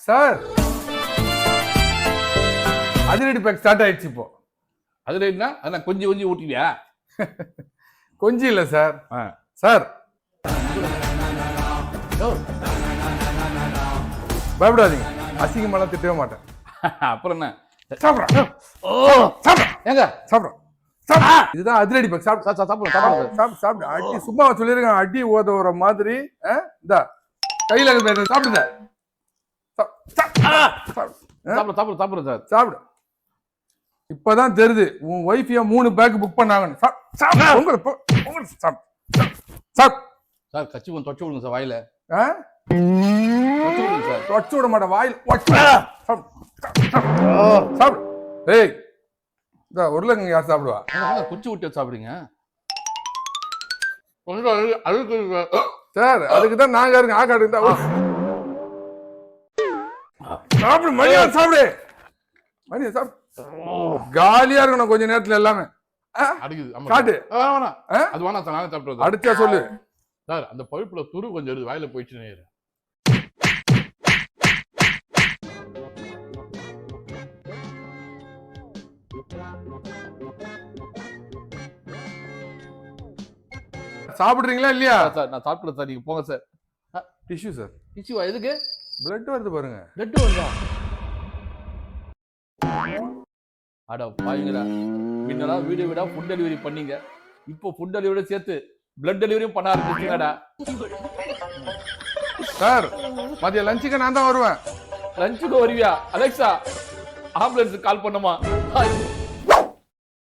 Sir அதிரடி back start ஆயிடுச்சு இப்போ. அதுல என்ன அதான் கொஞ்சம் கொஞ்சம் ஊட்டிவியா? கொஞ்சம் இல்ல சார். சார் பயப்படாதீங்க, அசிங்கமெல்லாம் திட்டவே மாட்டேன். அப்புறம் என்ன சாப்பிட்றேன். ஏங்க சாப்பிட்றேன். இதுதான் அதிரடி பேக். சாப்பிடு. அடி சும்மா சொல்லிருக்காங்க, அடி ஓத மாதிரி. இந்த கையில சாப்பிடுங்க. சாப்பிடு சார். சாப்பிடு. இப்பதான் தெரியுது உன் ஒய்ஃபியா 3 பேக் புக் பண்ணாங்கன்னு. சார் கச்சி கொஞ்சம் தொச்சு விடுங்க சார் வாயில. தொச்சு விட மாட்டேன் வாயில். சாப்பிடு. ஏய் இந்த உருளைக்கிழங்கு யார் சாப்பிடுவா? குச்சி விட்டு சாப்பிடுங்க. கொஞ்சம் அழுக்கு சார், அதுக்குதான் நாங்க இருக்கோம். ஆக்காடு இருந்தா சாப்பிடு. மணியா சாப்பிடு. மணியா சாப்பிடு. காலியா இருக்கணும் கொஞ்ச நேரத்துல எல்லாமே. காட்டு. அது வேணா சார், நானே சாப்பிட்டு அடிச்சா சொல்லு சார். அந்த பழுப்புல துரு கொஞ்சம் எடுத்து வாயில போயிடுச்சு. சாப்பிடுறீங்களா இல்லையா? சார் நான் சாப்பிடல சார், நீங்க போங்க சார். Tissue sir. டிஷ்யூவா? எதுக்கு? பிளட் வருது பாருங்க. பிளட் வருதா? அட பாருங்கடா, முன்னெல்லாம் வீடா ஃபுட் டெலிவரி பண்ணீங்க, இப்போ ஃபுட் டெலிவரியோட சேர்த்து பிளட் டெலிவரியும் பண்ண ஆரம்பிச்சீங்கடா. சார் மதியம் லஞ்சுக்கு நான் தான் வருவேன். லஞ்சுக்கு வருவியா? அலெக்சா ஆம்புலன்ஸுக்கு கால் பண்ணுமா?